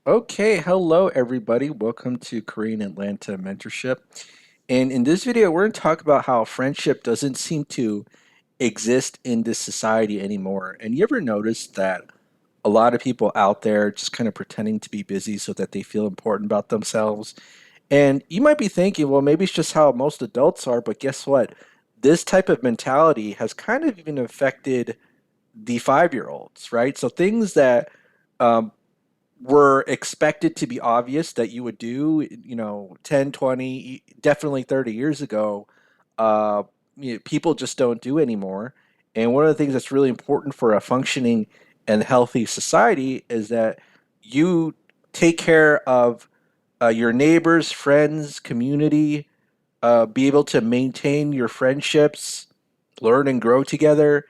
Okay, hello everybody. Welcome to Korean Atlanta Mentorship. And in this video, we're going to talk about how friendship doesn't seem to exist in this society anymore. And you ever notice that a lot of people out there just kind of pretending to be busy so that they feel important about themselves? And you might be thinking, well, maybe it's just how most adults are, but guess what? This type of mentality has kind of even affected the 5 year olds, right? So things that um, were expected to be obvious that you would do, 10, 20, definitely 30 years ago, uh, people just don't do anymore. And one of the things that's really important for a functioning and healthy society is that you take care of your neighbors, friends, community, be able to maintain your friendships, learn and grow together,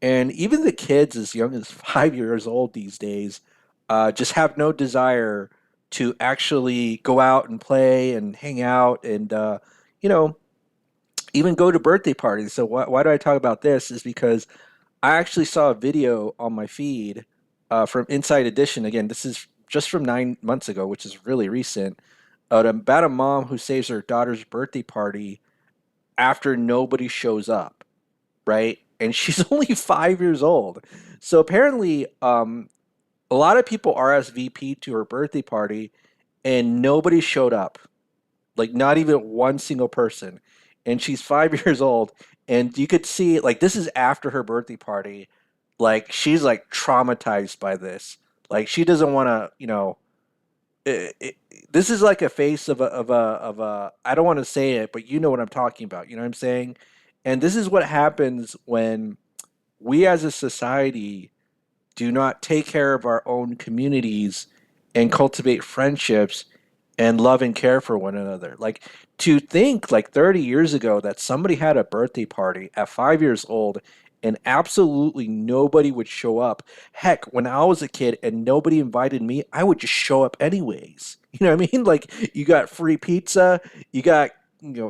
and even the kids as young as 5 years old these days just have no desire to actually go out and play and hang out and, you know, even go to birthday parties. So, why do I talk about this? Is because I actually saw a video on my feed from Inside Edition. Again, this is just from 9 months ago, which is really recent, about a mom who saves her daughter's birthday party after nobody shows up, right? And she's only 5 years old. So apparently, a lot of people RSVP'd to her birthday party and nobody showed up. Like, not even one single person. And she's 5 years old. And you could see, like, this is after her birthday party. Like, she's like traumatized by this. Like, she doesn't want to, this is like a face of a I don't want to say it, but you know what I'm talking about. You know what I'm saying? And this is what happens when we as a society do not take care of our own communities and cultivate friendships and love and care for one another. Like, to think like 30 years ago that somebody had a birthday party at 5 years old and absolutely nobody would show up. Heck, when I was a kid and nobody invited me, I would just show up anyways. You know what I mean? Like, you got free pizza, you got,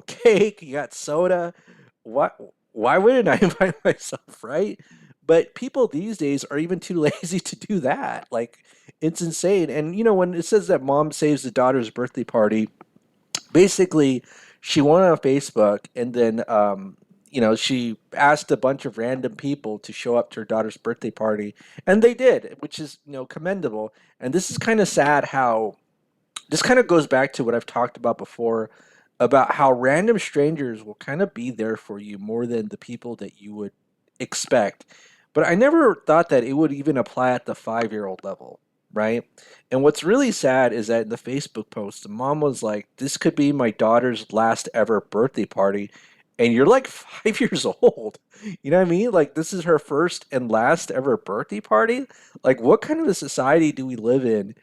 cake, you got soda. What? Why wouldn't I invite myself, right? But people these days are even too lazy to do that. Like, it's insane. And when it says that mom saves the daughter's birthday party, basically she went on Facebook and then she asked a bunch of random people to show up to her daughter's birthday party, and they did, which is commendable. And this is kind of sad how this kind of goes back to what I've talked about before about how random strangers will kind of be there for you more than the people that you would expect. But I never thought that it would even apply at the 5 year old level, right? And what's really sad is that in the Facebook post, the mom was like, "This could be my daughter's last ever birthday party." And you're like 5 years old. You know what I mean? Like, this is her first and last ever birthday party. Like, what kind of a society do we live in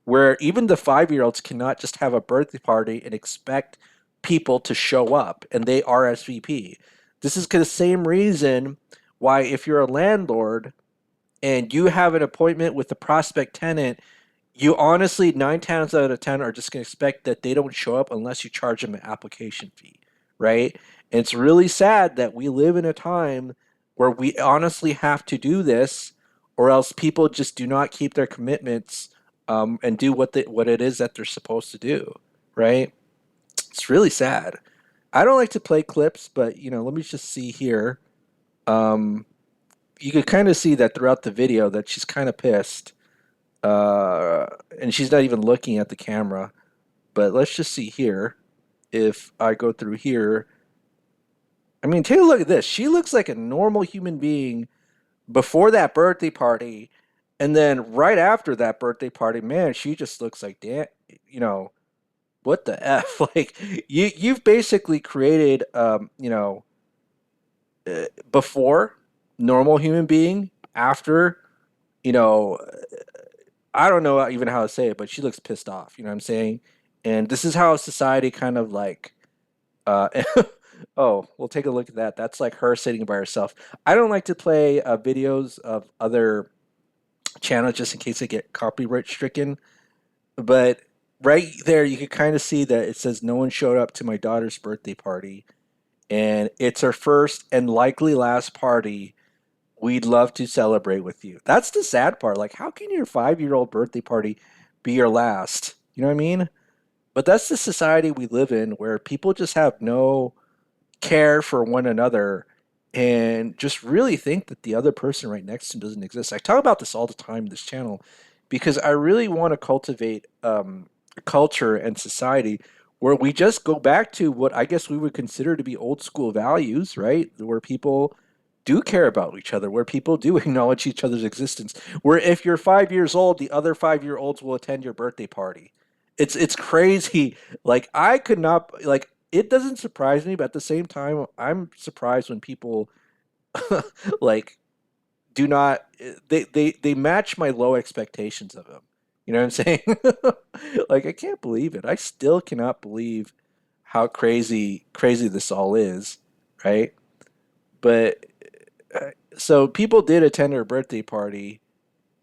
where even the 5 year olds cannot just have a birthday party and expect people to show up and they RSVP? This is the same reason why, if you're a landlord and you have an appointment with the prospect tenant, you honestly, 9 times out of 10, are just going to expect that they don't show up unless you charge them an application fee, right? And it's really sad that we live in a time where we honestly have to do this, or else people just do not keep their commitments, and do what it is that they're supposed to do, right? It's really sad. I don't like to play clips, but let me just see here. Um, you could kind of see that throughout the video that she's kind of pissed, uh, and she's not even looking at the camera. But let's just see here. If I go through here, I mean, take a look at this. She looks like a normal human being before that birthday party, and then right after that birthday party, man, she just looks like, damn, you know, what the f? Like, you've basically created, before normal human being, after, you know, I don't know even how to say it, but she looks pissed off. You know what I'm saying? And this is how society kind of like, uh, oh, we'll take a look at that. That's like her sitting by herself. I don't like to play videos of other channels just in case they get copyright stricken. But right there, you can kind of see that it says no one showed up to my daughter's birthday party, and it's her first and likely last party. We'd love to celebrate with you. That's the sad part. Like, how can your 5 year old birthday party be your last. You know what I mean? But that's the society we live in where people just have no care for one another and just really think that the other person right next to them doesn't exist. I talk about this all the time in this channel because I really want to cultivate a culture and society where we just go back to what I guess we would consider to be old school values, right? Where people do care about each other, where people do acknowledge each other's existence, where if you're 5 years old, the other 5 year olds will attend your birthday party. It's crazy. Like I could not like it doesn't surprise me, but at the same time, I'm surprised when people like do not they match my low expectations of them. You know what I'm saying? Like I can't believe it. I still cannot believe how crazy this all is, right? But so people did attend her birthday party,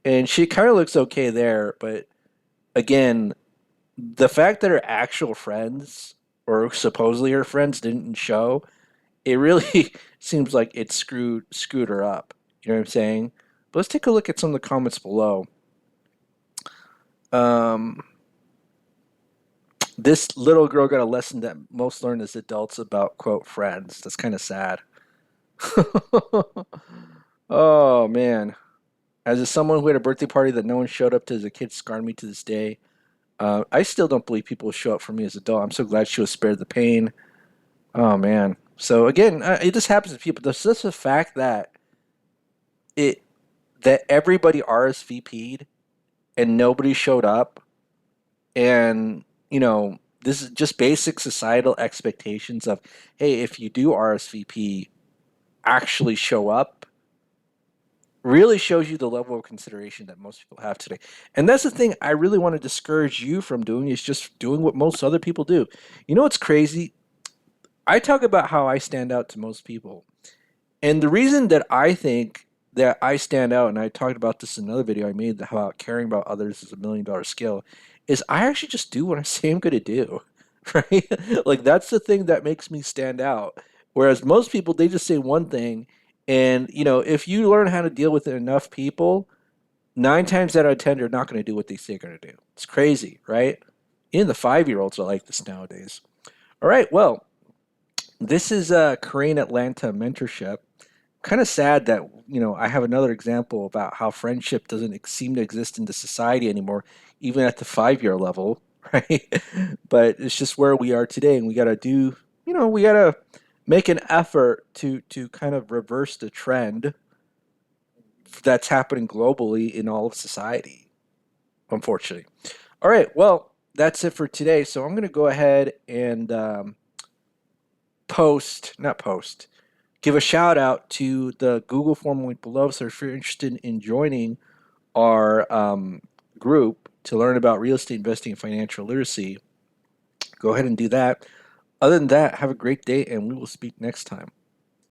and she kind of looks okay there. But again, the fact that her actual friends or supposedly her friends didn't show, it really seems like it screwed her up. You know what I'm saying? But let's take a look at some of the comments below. Um, this little girl got a lesson that most learn as adults about quote friends. That's kind of sad. Oh man. As a someone who had a birthday party that no one showed up to as a kid scarred me to this day. I still don't believe people will show up for me as an adult. I'm so glad she was spared the pain. Oh man. So again, it just happens to people. There's just the fact that it that everybody RSVP'd and nobody showed up, and this is just basic societal expectations of, hey, if you do RSVP, actually show up. Really shows you the level of consideration that most people have today. And that's the thing I really want to discourage you from doing is just doing what most other people do. You know what's crazy? I talk about how I stand out to most people. And the reason that I think that I stand out, and I talked about this in another video I made about caring about others is $1 million skill, is I actually just do what I say I'm going to do, right? Like that's the thing that makes me stand out. Whereas most people, they just say one thing, and if you learn how to deal with enough people, 9 times out of 10, they're not going to do what they say they're going to do. It's crazy, right? Even the 5 year olds are like this nowadays. All right, well, this is Korean Atlanta mentorship. Kind of sad that I have another example about how friendship doesn't seem to exist in the society anymore, even at the 5 year level, right? But it's just where we are today, and we got to do, we got to make an effort to kind of reverse the trend that's happening globally in all of society, unfortunately. All right, well, that's it for today. So I'm going to go ahead and not post, give a shout out to the Google form link below. So if you're interested in joining our group to learn about real estate investing and financial literacy, go ahead and do that. Other than that, have a great day, and we will speak next time.